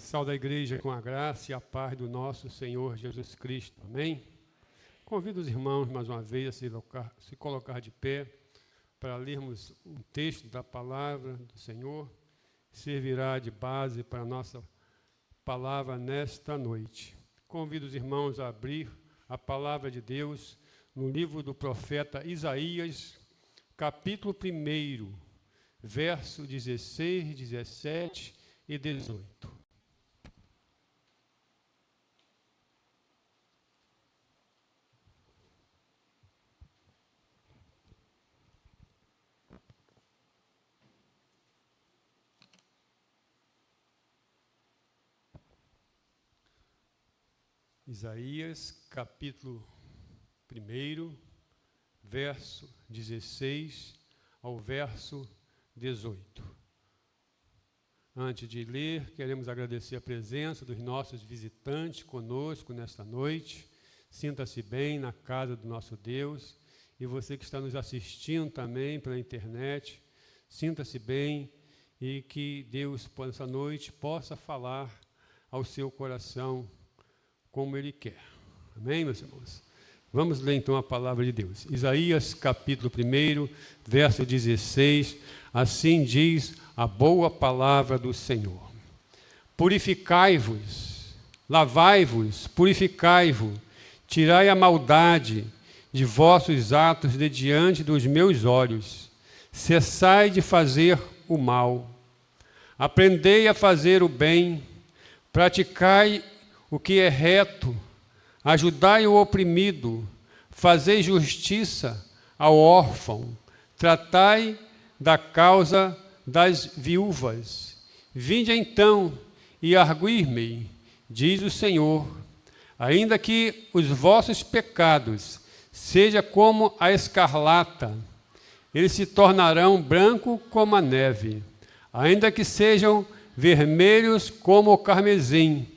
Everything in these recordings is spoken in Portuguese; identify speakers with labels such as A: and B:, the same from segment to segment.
A: Saúde a igreja com a graça e a paz do nosso Senhor Jesus Cristo. Amém? Convido os irmãos, mais uma vez, a se colocar de pé para lermos um texto da palavra do Senhor. Servirá de base para a nossa palavra nesta noite. Convido os irmãos a abrir a palavra de Deus no livro do profeta Isaías, capítulo 1, verso 16, 17 e 18. Isaías, capítulo 1, verso 16 ao verso 18. Antes de ler, queremos agradecer a presença dos nossos visitantes conosco nesta noite. Sinta-se bem na casa do nosso Deus. E você que está nos assistindo também pela internet, sinta-se bem e que Deus, nessa noite, possa falar ao seu coração como Ele quer. Amém, meus irmãos? Vamos ler então a palavra de Deus. Isaías, capítulo 1, verso 16. Assim diz a boa palavra do Senhor. Purificai-vos, lavai-vos, purificai-vos, tirai a maldade de vossos atos de diante dos meus olhos. Cessai de fazer o mal. Aprendei a fazer o bem, praticai o que é reto, ajudai o oprimido, fazei justiça ao órfão, tratai da causa das viúvas. Vinde então e arguir-me, diz o Senhor, ainda que os vossos pecados sejam como a escarlata, eles se tornarão branco como a neve, ainda que sejam vermelhos como o carmesim,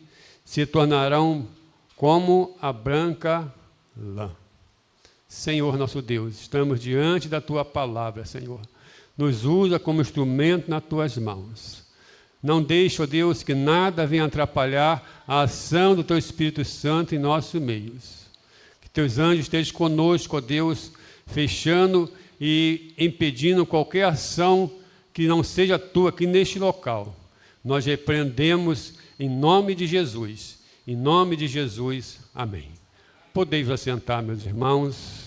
A: se tornarão como a branca lã. Senhor nosso Deus, estamos diante da Tua palavra, Senhor. Nos usa como instrumento nas Tuas mãos. Não deixe, ó Deus, que nada venha atrapalhar a ação do Teu Espírito Santo em nossos meios. Que Teus anjos estejam conosco, ó Deus, fechando e impedindo qualquer ação que não seja Tua aqui neste local. Nós repreendemos em nome de Jesus. Em nome de Jesus. Amém. Podeis assentar, meus irmãos.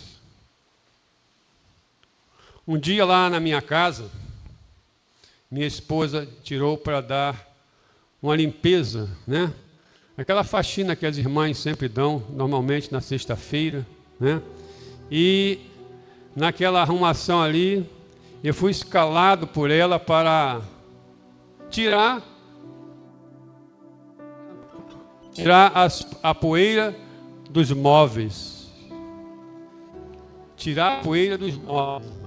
A: Um dia lá na minha casa, minha esposa tirou para dar uma limpeza, né? Aquela faxina que as irmãs sempre dão, normalmente na sexta-feira, né? E naquela arrumação ali, eu fui escalado por ela para tirar a poeira dos móveis. Tirar a poeira dos móveis.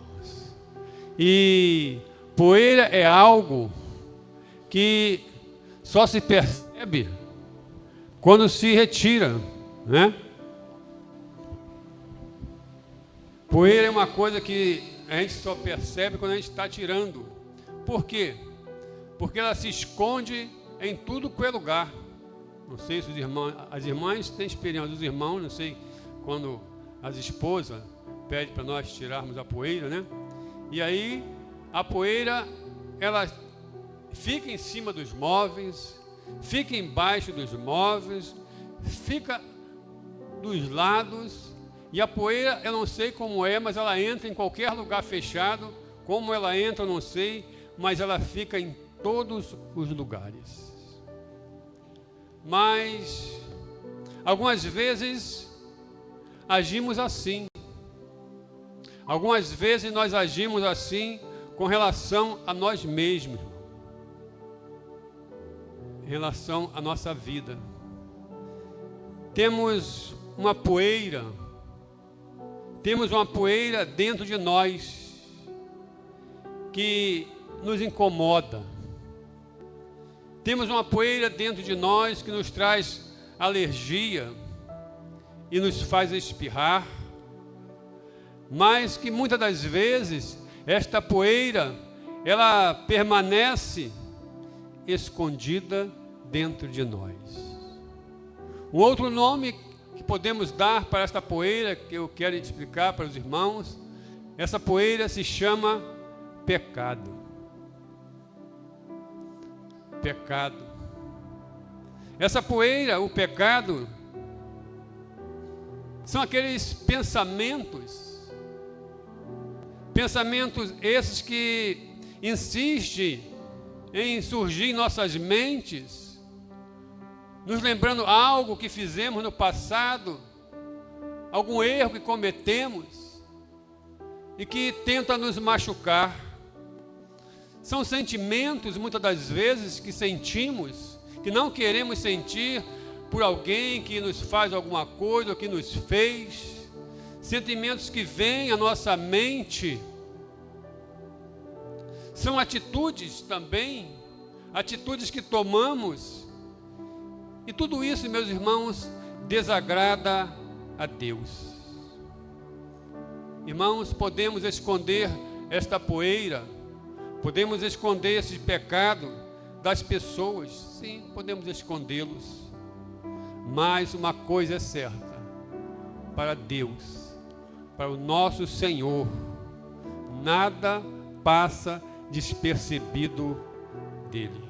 A: E poeira é algo que só se percebe quando se retira, né? Poeira é uma coisa que a gente só percebe quando a gente está tirando. Por quê? Porque ela se esconde em tudo que é lugar. Não sei se as irmãs têm experiência, os irmãos, não sei, quando as esposas pedem para nós tirarmos a poeira, né? E aí, a poeira, ela fica em cima dos móveis, fica embaixo dos móveis, fica dos lados, e a poeira, eu não sei como é, mas ela entra em qualquer lugar fechado, como ela entra, eu não sei, mas ela fica em todos os lugares. Mas, algumas vezes, agimos assim. Algumas vezes nós agimos assim com relação a nós mesmos. Em relação à nossa vida. Temos uma poeira dentro de nós que nos incomoda. Temos uma poeira dentro de nós que nos traz alergia e nos faz espirrar, mas que muitas das vezes esta poeira, ela permanece escondida dentro de nós. Um outro nome que podemos dar para esta poeira, que eu quero explicar para os irmãos, essa poeira se chama pecado. Pecado. Essa poeira, o pecado, são aqueles pensamentos esses que insistem em surgir em nossas mentes, nos lembrando algo que fizemos no passado, algum erro que cometemos e que tenta nos machucar. São sentimentos, muitas das vezes, que sentimos, que não queremos sentir por alguém que nos faz alguma coisa ou que nos fez. Sentimentos que vêm à nossa mente. São atitudes também, atitudes que tomamos. E tudo isso, meus irmãos, desagrada a Deus. Irmãos, podemos esconder esta poeira, podemos esconder esse pecado das pessoas. Sim, podemos escondê-los. Mas uma coisa é certa, para Deus, para o nosso Senhor, nada passa despercebido dele,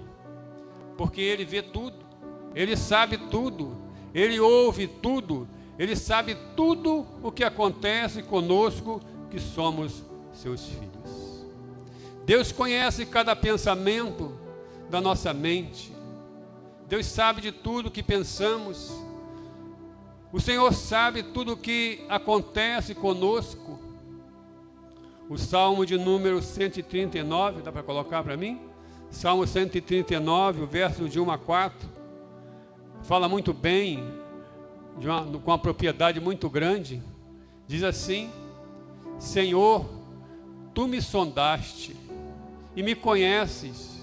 A: porque ele vê tudo, ele sabe tudo, ele ouve tudo, ele sabe tudo o que acontece conosco, que somos seus filhos. Deus conhece cada pensamento da nossa mente, Deus sabe de tudo que pensamos, o Senhor sabe tudo o que acontece conosco. O Salmo de número 139, dá para colocar para mim? Salmo 139, o verso de 1 a 4, fala muito bem, com uma propriedade muito grande. Diz assim: Senhor, Tu me sondaste e me conheces.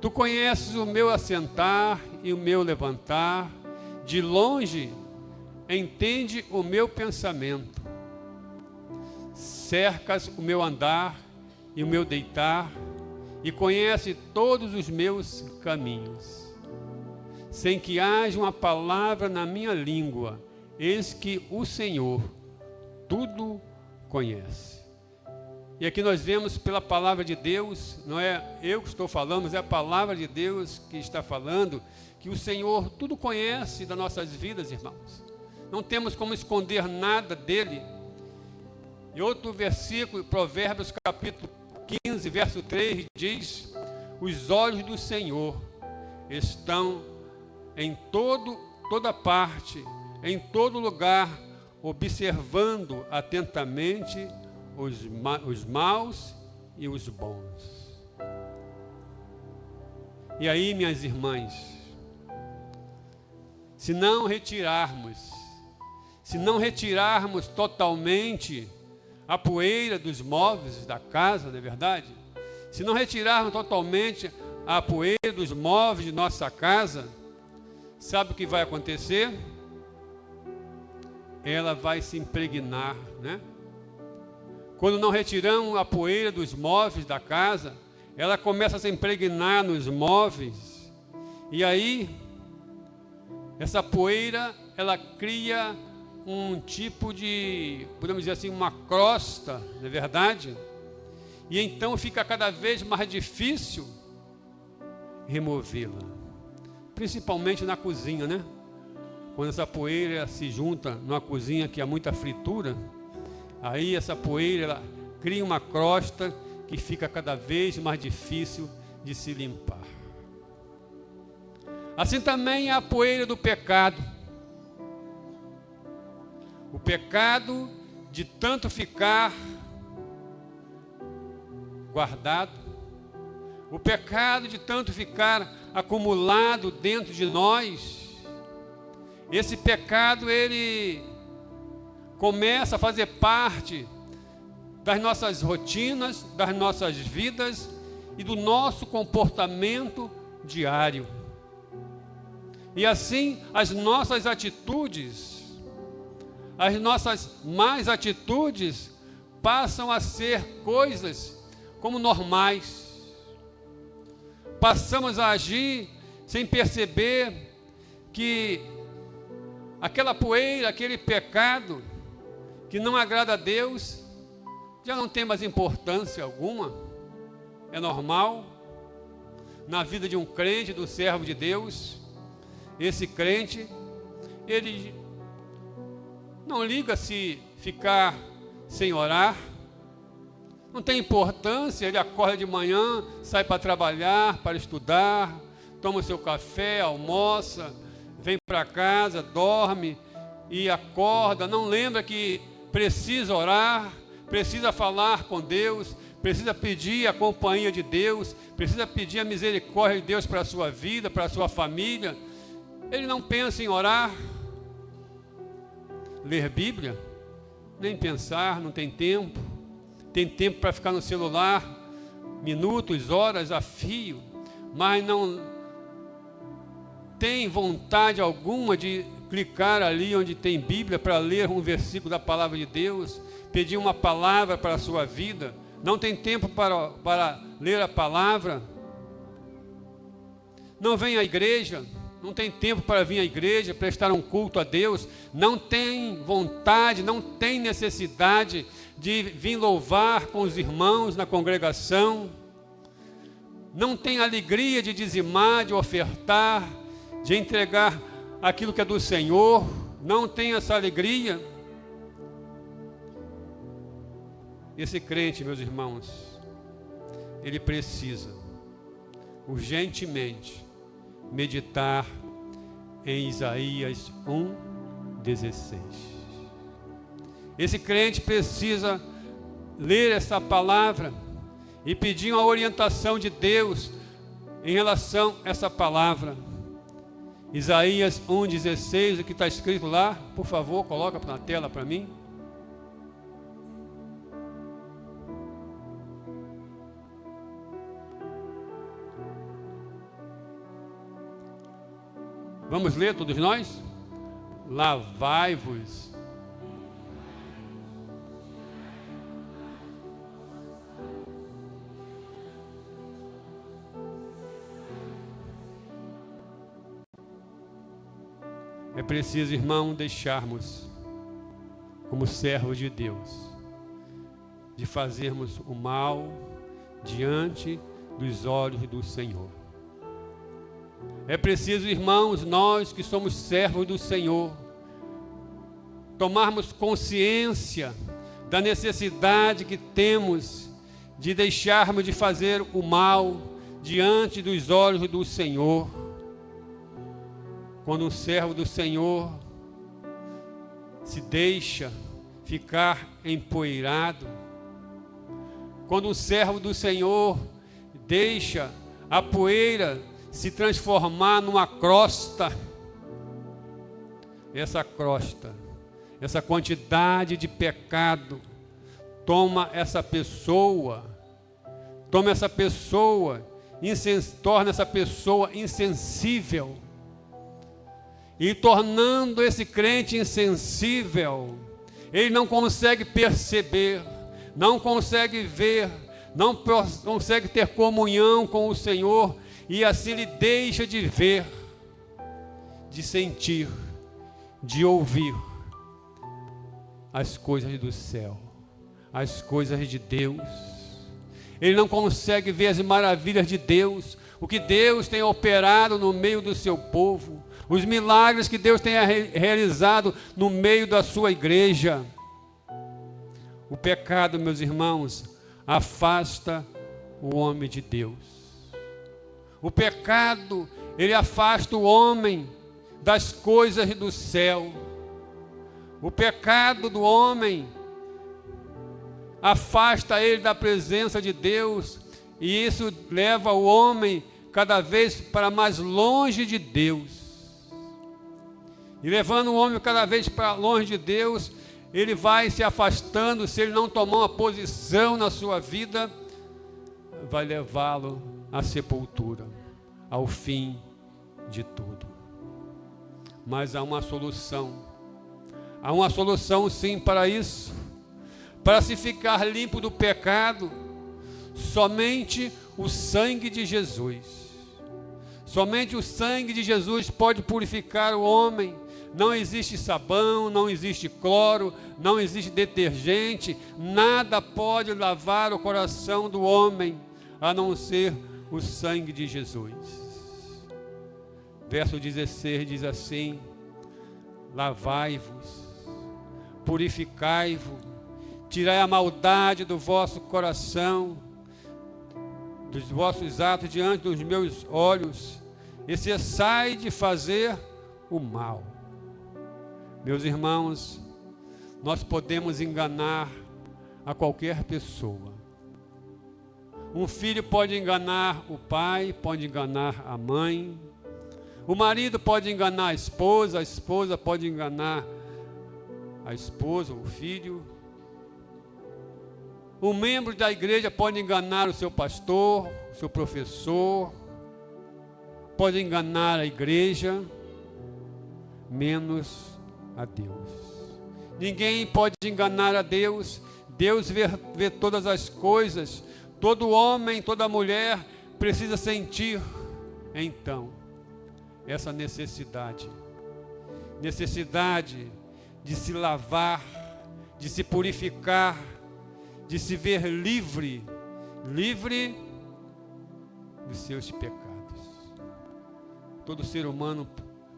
A: Tu conheces o meu assentar e o meu levantar, de longe entende o meu pensamento. Cercas o meu andar e o meu deitar, e conhece todos os meus caminhos. Sem que haja uma palavra na minha língua, eis que o Senhor tudo conhece. E aqui nós vemos pela palavra de Deus, não é eu que estou falando, mas é a palavra de Deus que está falando, que o Senhor tudo conhece das nossas vidas, irmãos. Não temos como esconder nada dele. E outro versículo, Provérbios capítulo 15, verso 3, diz: os olhos do Senhor estão em toda parte, em todo lugar, observando atentamente os maus e os bons. E aí, minhas irmãs, se não retirarmos totalmente a poeira dos móveis da casa, não é verdade? Se não retirarmos totalmente a poeira dos móveis de nossa casa, sabe o que vai acontecer? Ela vai se impregnar, né? Quando não retiramos a poeira dos móveis da casa, ela começa a se impregnar nos móveis, e aí essa poeira, ela cria um tipo de, podemos dizer assim, uma crosta, não é verdade? E então fica cada vez mais difícil removê-la, principalmente na cozinha, né? Quando essa poeira se junta numa cozinha que há muita fritura, aí essa poeira, ela cria uma crosta que fica cada vez mais difícil de se limpar. Assim também é a poeira do pecado. O pecado de tanto ficar guardado, o pecado de tanto ficar acumulado dentro de nós, esse pecado, ele começa a fazer parte das nossas rotinas, das nossas vidas e do nosso comportamento diário. E assim, as nossas atitudes, as nossas más atitudes passam a ser coisas como normais. passamos a agir sem perceber que aquela poeira, aquele pecado que não agrada a Deus, já não tem mais importância alguma. É normal na vida de um crente, do servo de Deus. Esse crente, ele não liga se ficar sem orar, não tem importância. Ele acorda de manhã, sai para trabalhar, para estudar, toma o seu café, almoça, vem para casa, dorme e acorda, não lembra que precisa orar, precisa falar com Deus, precisa pedir a companhia de Deus, precisa pedir a misericórdia de Deus para a sua vida, para a sua família. Ele não pensa em orar, ler Bíblia, nem pensar, não tem tempo. Tem tempo para ficar no celular, minutos, horas a fio, mas não tem vontade alguma de clicar ali onde tem Bíblia para ler um versículo da palavra de Deus, pedir uma palavra para a sua vida. Não tem tempo para ler a palavra. Não vem à igreja, não tem tempo para vir à igreja, prestar um culto a Deus. Não tem vontade, não tem necessidade de vir louvar com os irmãos na congregação. Não tem alegria de dizimar, de ofertar, de entregar aquilo que é do Senhor. Não tem essa alegria. Esse crente, meus irmãos, ele precisa urgentemente meditar em Isaías 1:16. Esse crente precisa ler essa palavra e pedir uma orientação de Deus em relação a essa palavra. Isaías 1:16, o que está escrito lá, por favor, coloca na tela para mim. Vamos ler todos nós? Lavai-vos. É preciso, irmão, deixarmos, como servos de Deus, de fazermos o mal diante dos olhos do Senhor. É preciso, irmãos, nós que somos servos do Senhor, tomarmos consciência da necessidade que temos de deixarmos de fazer o mal diante dos olhos do Senhor. Quando um servo do Senhor se deixa ficar empoeirado, quando um servo do Senhor deixa a poeira se transformar numa crosta, essa crosta, essa quantidade de pecado, torna essa pessoa insensível. E tornando esse crente insensível, ele não consegue perceber, não consegue ver, não consegue ter comunhão com o Senhor, e assim ele deixa de ver, de sentir, de ouvir as coisas do céu, as coisas de Deus. Ele não consegue ver as maravilhas de Deus, o que Deus tem operado no meio do seu povo, os milagres que Deus tem realizado no meio da sua igreja. O pecado, meus irmãos, afasta o homem de Deus. O pecado, ele afasta o homem das coisas do céu. O pecado do homem afasta ele da presença de Deus, e isso leva o homem cada vez para mais longe de Deus. E levando o homem cada vez para longe de Deus, ele vai se afastando. Se ele não tomar uma posição na sua vida, vai levá-lo à sepultura, ao fim de tudo. Mas há uma solução. Há uma solução sim para isso. Para se ficar limpo do pecado, somente o sangue de Jesus. Somente o sangue de Jesus pode purificar o homem. Não existe sabão, não existe cloro, não existe detergente, nada pode lavar o coração do homem, a não ser o sangue de Jesus. Verso 16 diz assim: lavai-vos, purificai-vos, tirai a maldade do vosso coração, dos vossos atos diante dos meus olhos, e cessai de fazer o mal. Meus irmãos, nós podemos enganar a qualquer pessoa. Um filho pode enganar o pai, pode enganar a mãe, o marido pode enganar a esposa pode enganar a esposa, o filho. Um membro da igreja pode enganar o seu pastor, o seu professor, pode enganar a igreja, menos a Deus. Ninguém pode enganar a Deus. Deus vê todas as coisas. Todo homem, toda mulher precisa sentir, então, essa necessidade de se lavar, de se purificar, de se ver livre dos seus pecados. Todo ser humano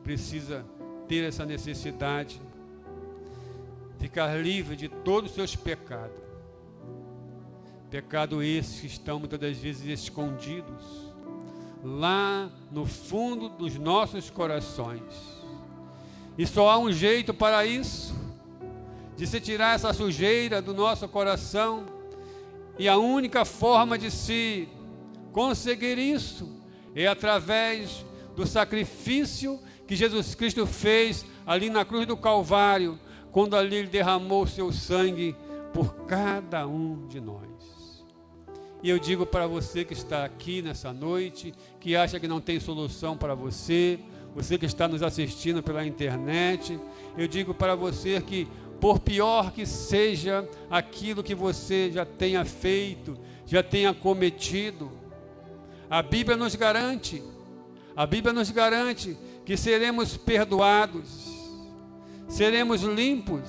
A: precisa ter essa necessidade, ficar livre de todos os seus pecados. Pecado esses que estão muitas das vezes escondidos lá no fundo dos nossos corações. E só há um jeito para isso, de se tirar essa sujeira do nosso coração, e a única forma de se conseguir isso é através do sacrifício que Jesus Cristo fez ali na cruz do Calvário, quando ali Ele derramou o seu sangue por cada um de nós. E eu digo para você que está aqui nessa noite, que acha que não tem solução para você que está nos assistindo pela internet, eu digo para você que, por pior que seja aquilo que você já tenha feito, já tenha cometido, a Bíblia nos garante que seremos perdoados, seremos limpos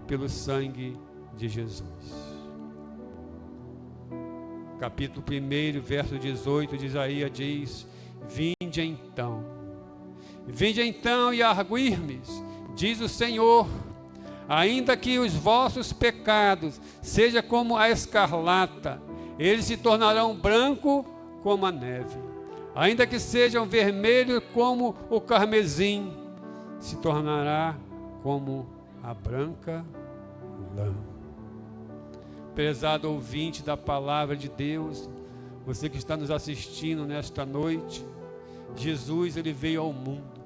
A: pelo sangue de Jesus. Capítulo 1, verso 18 de Isaías diz: Vinde então e arguir-me, diz o Senhor, ainda que os vossos pecados sejam como a escarlata, eles se tornarão branco como a neve. Ainda que sejam vermelhos como o carmesim, se tornará como a branca lã. Prezado ouvinte da palavra de Deus, você que está nos assistindo nesta noite, Jesus, Ele veio ao mundo.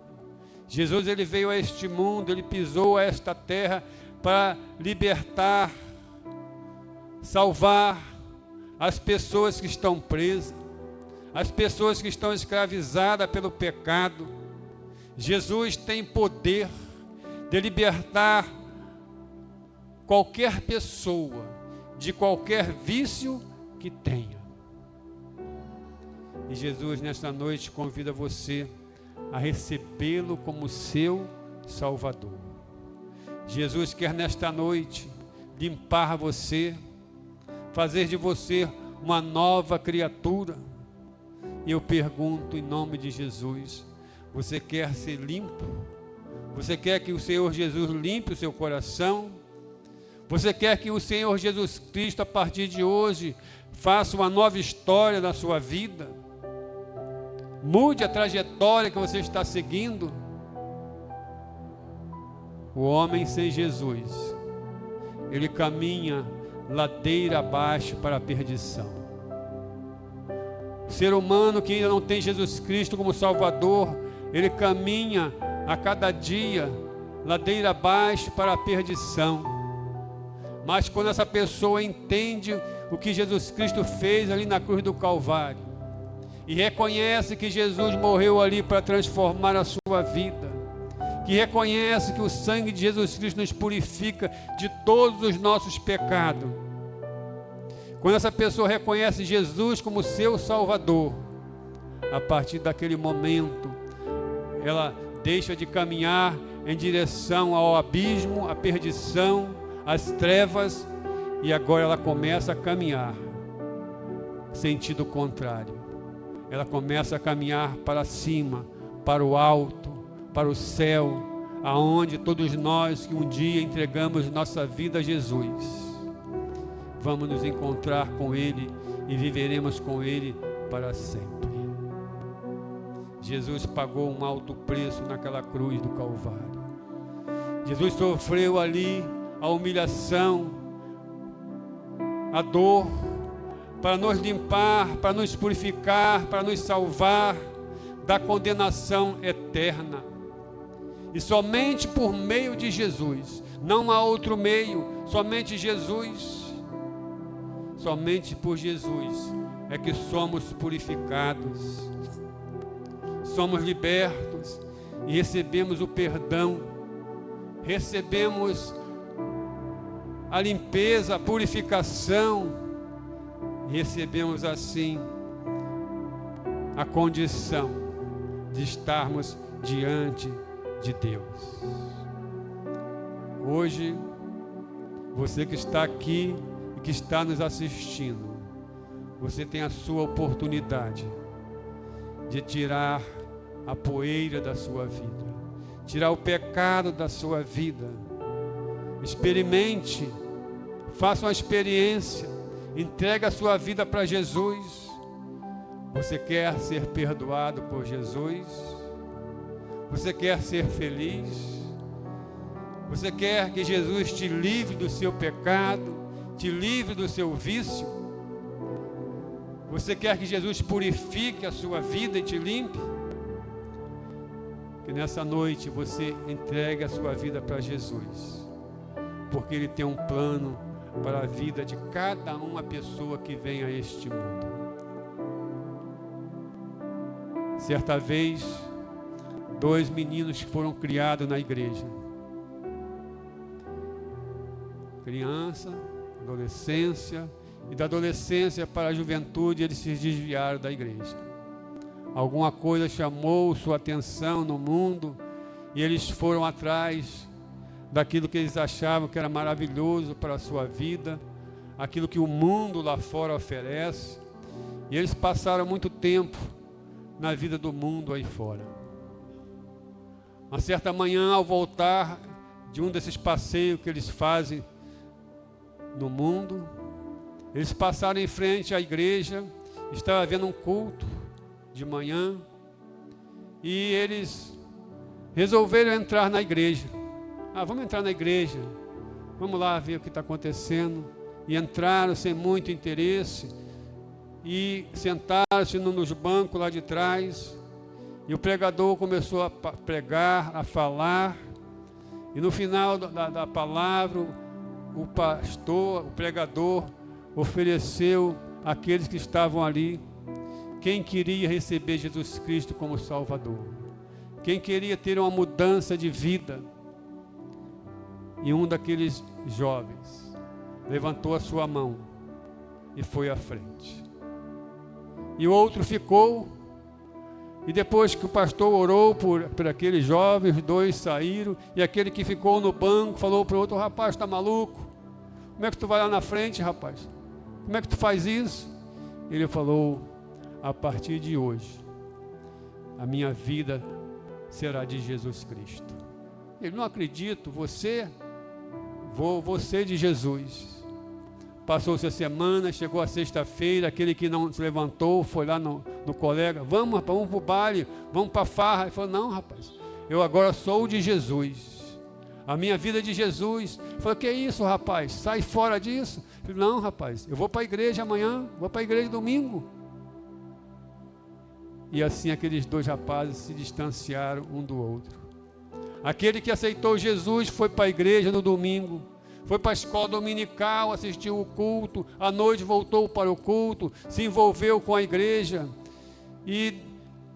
A: Jesus, Ele veio a este mundo, Ele pisou a esta terra para libertar, salvar as pessoas que estão presas, as pessoas que estão escravizadas pelo pecado. Jesus tem poder de libertar qualquer pessoa de qualquer vício que tenha. E Jesus nesta noite convida você a recebê-lo como seu Salvador. Jesus quer nesta noite limpar você, fazer de você uma nova criatura. E eu pergunto em nome de Jesus: você quer ser limpo? Você quer que o Senhor Jesus limpe o seu coração? Você quer que o Senhor Jesus Cristo, a partir de hoje, faça uma nova história na sua vida? Mude a trajetória que você está seguindo? O homem sem Jesus, ele caminha ladeira abaixo para a perdição. O ser humano que ainda não tem Jesus Cristo como Salvador, ele caminha a cada dia ladeira abaixo para a perdição. Mas quando essa pessoa entende o que Jesus Cristo fez ali na cruz do Calvário, e reconhece que Jesus morreu ali para transformar a sua vida, que reconhece que o sangue de Jesus Cristo nos purifica de todos os nossos pecados, quando essa pessoa reconhece Jesus como seu Salvador, a partir daquele momento, ela deixa de caminhar em direção ao abismo, à perdição, às trevas, e agora ela começa a caminhar sentido contrário. Ela começa a caminhar para cima, para o alto, para o céu, aonde todos nós que um dia entregamos nossa vida a Jesus, vamos nos encontrar com Ele e viveremos com Ele para sempre. Jesus pagou um alto preço naquela cruz do Calvário. Jesus sofreu ali a humilhação, a dor, para nos limpar, para nos purificar, para nos salvar da condenação eterna. E somente por meio de Jesus, não há outro meio, somente Jesus. Somente por Jesus é que somos purificados, somos libertos e recebemos o perdão, recebemos a limpeza, a purificação, e recebemos assim a condição de estarmos diante de Deus. Hoje, você que está aqui e que está nos assistindo, você tem a sua oportunidade de tirar a poeira da sua vida, tirar o pecado da sua vida. Experimente, faça uma experiência, entregue a sua vida para Jesus. Você quer ser perdoado por Jesus? Você quer ser feliz? Você quer que Jesus te livre do seu pecado, te livre do seu vício? Você quer que Jesus purifique a sua vida e te limpe? Que nessa noite você entregue a sua vida para Jesus, porque Ele tem um plano para a vida de cada uma pessoa que vem a este mundo. Certa vez, 2 meninos foram criados na igreja. Criança, adolescência, e da adolescência para a juventude eles se desviaram da igreja. Alguma coisa chamou sua atenção no mundo e eles foram atrás daquilo que eles achavam que era maravilhoso para a sua vida, aquilo que o mundo lá fora oferece, e eles passaram muito tempo na vida do mundo aí fora. Uma certa manhã, ao voltar de um desses passeios que eles fazem no mundo, eles passaram em frente à igreja, estava havendo um culto de manhã, e eles resolveram entrar na igreja. Vamos entrar na igreja, vamos lá ver o que está acontecendo. E entraram sem muito interesse, e sentaram-se nos bancos lá de trás, e o pregador começou a pregar, a falar, e no final da palavra, o pastor, o pregador, ofereceu àqueles que estavam ali, quem queria receber Jesus Cristo como Salvador, quem queria ter uma mudança de vida. E um daqueles jovens levantou a sua mão e foi à frente. E o outro ficou, e depois que o pastor orou por aqueles jovens, os 2 saíram, e aquele que ficou no banco falou para o outro: rapaz, está maluco? Como é que tu vai lá na frente, rapaz? Como é que tu faz isso? Ele falou: a partir de hoje, a minha vida será de Jesus Cristo. Ele: não acredito, você de Jesus. Passou-se a semana, chegou a sexta-feira, aquele que não se levantou, foi lá no colega: vamos, rapaz, vamos para o baile, vamos para a farra. Ele falou: não, rapaz, eu agora sou de Jesus, a minha vida é de Jesus. Ele falou: que isso, rapaz, sai fora disso. Ele falou: não, rapaz, eu vou para a igreja amanhã, vou para a igreja domingo. E assim aqueles 2 rapazes se distanciaram um do outro. Aquele que aceitou Jesus foi para a igreja no domingo, foi para a escola dominical, assistiu o culto, à noite voltou para o culto, se envolveu com a igreja, e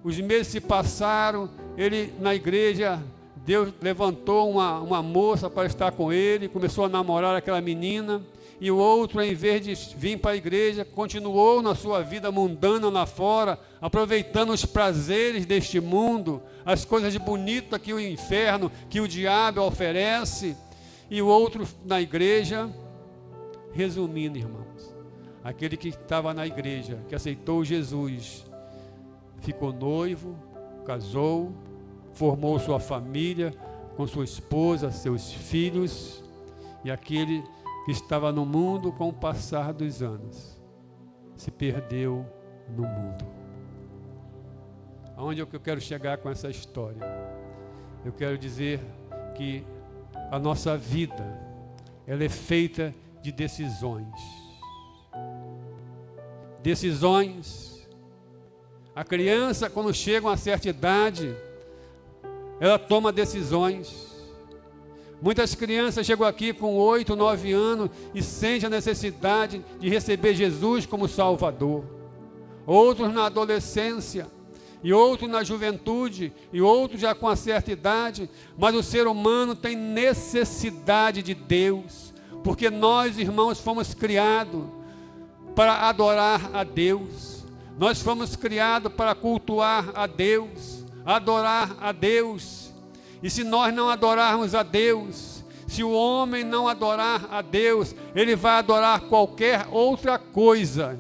A: os meses se passaram. Ele na igreja, Deus levantou uma moça para estar com ele, começou a namorar aquela menina, e o outro, em vez de vir para a igreja, continuou na sua vida mundana lá fora, aproveitando os prazeres deste mundo, as coisas bonitas que o inferno, que o diabo oferece, e o outro na igreja. Resumindo, irmãos, aquele que estava na igreja, que aceitou Jesus, ficou noivo, casou, formou sua família com sua esposa, seus filhos, e aquele que estava no mundo, com o passar dos anos, se perdeu no mundo. Aonde é que eu quero chegar com essa história? Eu quero dizer que a nossa vida, ela é feita de decisões. Decisões. A criança, quando chega a uma certa idade, ela toma decisões. Muitas crianças chegam aqui com 8, 9 anos e sentem a necessidade de receber Jesus como Salvador. Outros na adolescência, e outros na juventude, e outros já com uma certa idade. Mas o ser humano tem necessidade de Deus, porque nós, irmãos, fomos criados para adorar a Deus. Nós fomos criados para cultuar a Deus, adorar a Deus. E se nós não adorarmos a Deus, se o homem não adorar a Deus, ele vai adorar qualquer outra coisa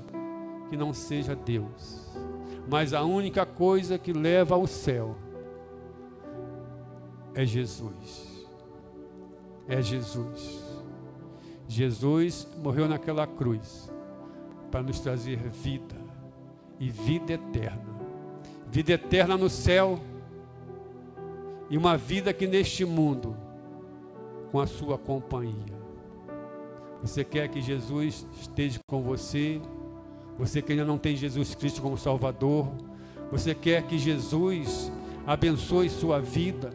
A: que não seja Deus. Mas a única coisa que leva ao céu é Jesus. É Jesus. Jesus morreu naquela cruz para nos trazer vida e vida eterna. Vida eterna no céu e uma vida aqui neste mundo com a sua companhia. Você quer que Jesus esteja com você? Você que ainda não tem Jesus Cristo como Salvador, você quer que Jesus abençoe sua vida,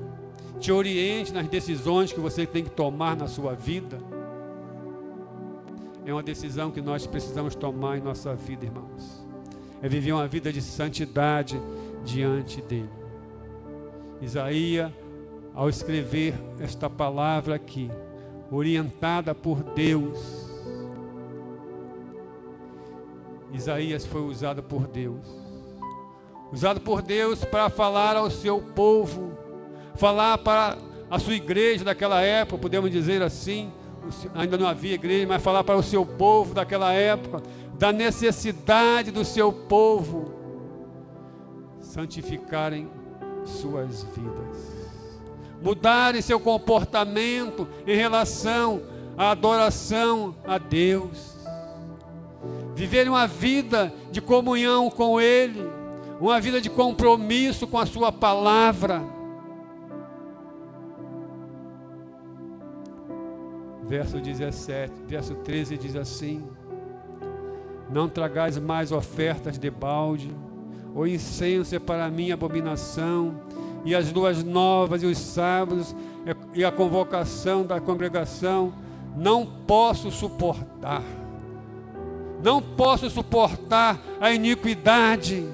A: te oriente nas decisões que você tem que tomar na sua vida? É uma decisão que nós precisamos tomar em nossa vida, irmãos. É viver uma vida de santidade diante dele. Isaías, ao escrever esta palavra aqui, orientada por Deus, Isaías foi usado por Deus. Usado por Deus para falar ao seu povo, falar para a sua igreja daquela época, podemos dizer assim, ainda não havia igreja, mas falar para o seu povo daquela época, da necessidade do seu povo santificarem suas vidas, mudarem seu comportamento em relação à adoração a Deus, viverem uma vida de comunhão com Ele, uma vida de compromisso com a sua palavra. Verso 17, verso 13 diz assim: não tragais mais ofertas de balde, o incenso é para mim abominação, e as luas novas e os sábados e a convocação da congregação não posso suportar. Não posso suportar a iniquidade,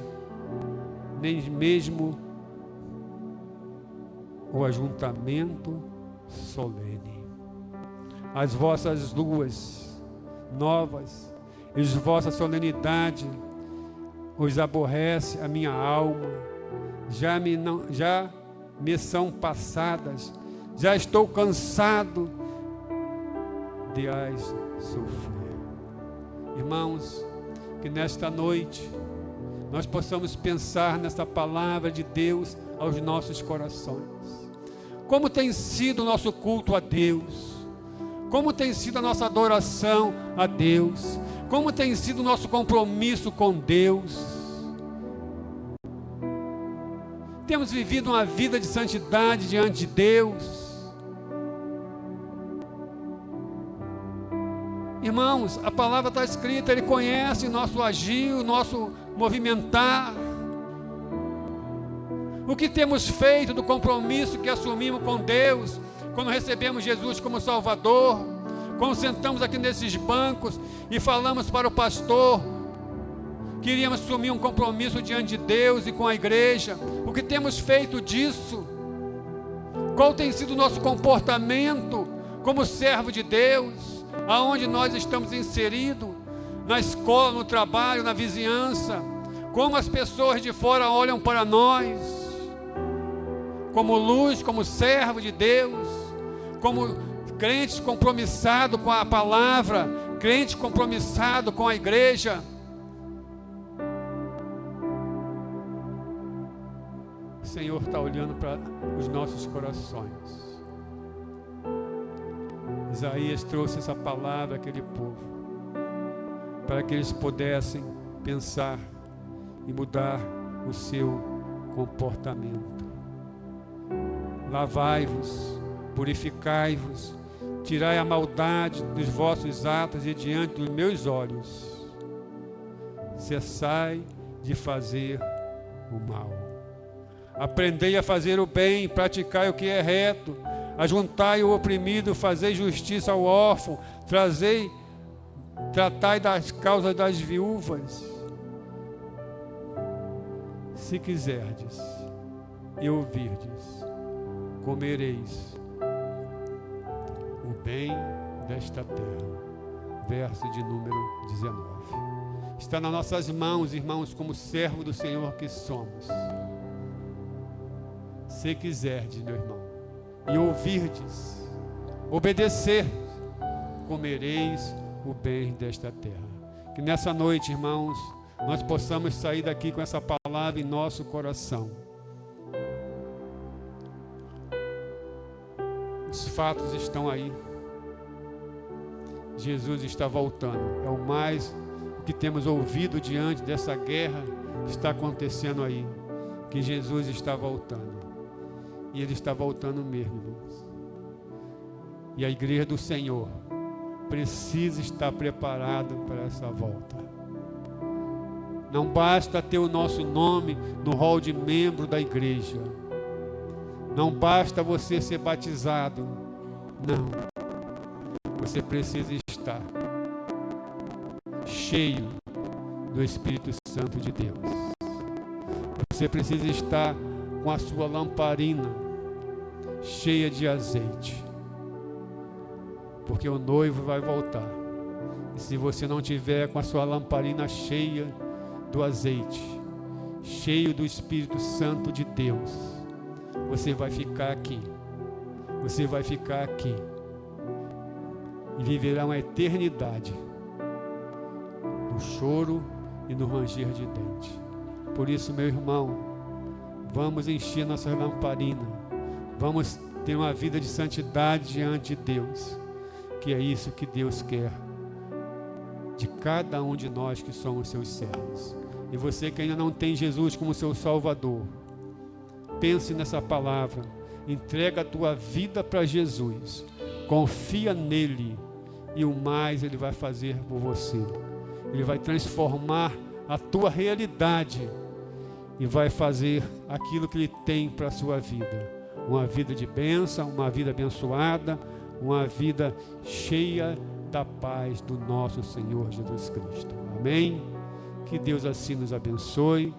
A: nem mesmo o ajuntamento solene. As vossas luas novas e as vossas solenidades os aborrece a minha alma, já me são passadas, já estou cansado de as sofrer. Irmãos, que nesta noite nós possamos pensar nessa palavra de Deus aos nossos corações. Como tem sido o nosso culto a Deus? Como tem sido a nossa adoração a Deus? Como tem sido o nosso compromisso com Deus? Temos vivido uma vida de santidade diante de Deus? Irmãos, a palavra está escrita, Ele conhece o nosso agir, o nosso movimentar. O que temos feito do compromisso que assumimos com Deus, quando recebemos Jesus como Salvador, quando sentamos aqui nesses bancos e falamos para o pastor que iríamos assumir um compromisso diante de Deus e com a igreja. O que temos feito disso? Qual tem sido o nosso comportamento como servo de Deus? aonde nós estamos inseridos, na escola, no trabalho, na vizinhança, como as pessoas de fora olham para nós, como luz, como servo de Deus, como crentes compromissados com a palavra, crente compromissado com a igreja. O Senhor está olhando para os nossos corações. Isaías trouxe essa palavra àquele povo, para que eles pudessem pensar e mudar o seu comportamento. Lavai-vos, purificai-vos, tirai a maldade dos vossos atos de diante dos meus olhos. Cessai de fazer o mal. Aprendei a fazer o bem, praticai o que é reto, ajuntai o oprimido, fazei justiça ao órfão, tratai das causas das viúvas. Se quiserdes e ouvirdes, comereis o bem desta terra. Verso de número 19. Está nas nossas mãos, irmãos, como servo do Senhor que somos. Se quiserdes, meu irmão, e ouvirdes, obedecer, comereis o bem desta terra. Que nessa noite, irmãos, nós possamos sair daqui com essa palavra em nosso coração. Os fatos estão aí. Jesus está voltando. É o que temos ouvido diante dessa guerra que está acontecendo aí, que Jesus está voltando. E Ele está voltando mesmo, irmãos. E a igreja do Senhor precisa estar preparada para essa volta. Não basta ter o nosso nome no rol de membro da igreja. Não basta você ser batizado. Não. Você precisa estar cheio do Espírito Santo de Deus. Você precisa estar com a sua lamparina cheia de azeite. Porque o noivo vai voltar. E se você não tiver com a sua lamparina cheia do azeite, cheio do Espírito Santo de Deus, você vai ficar aqui. Você vai ficar aqui. E viverá uma eternidade no choro e no ranger de dente. Por isso, meu irmão, vamos encher nossas lamparinas. Vamos ter uma vida de santidade diante de Deus. Que é isso que Deus quer de cada um de nós que somos seus servos. E você que ainda não tem Jesus como seu Salvador, pense nessa palavra. Entrega a tua vida para Jesus. Confia nele. E o mais Ele vai fazer por você. Ele vai transformar a tua realidade. E vai fazer aquilo que Ele tem para a sua vida. Uma vida de bênção, uma vida abençoada, uma vida cheia da paz do nosso Senhor Jesus Cristo. Amém? Que Deus assim nos abençoe.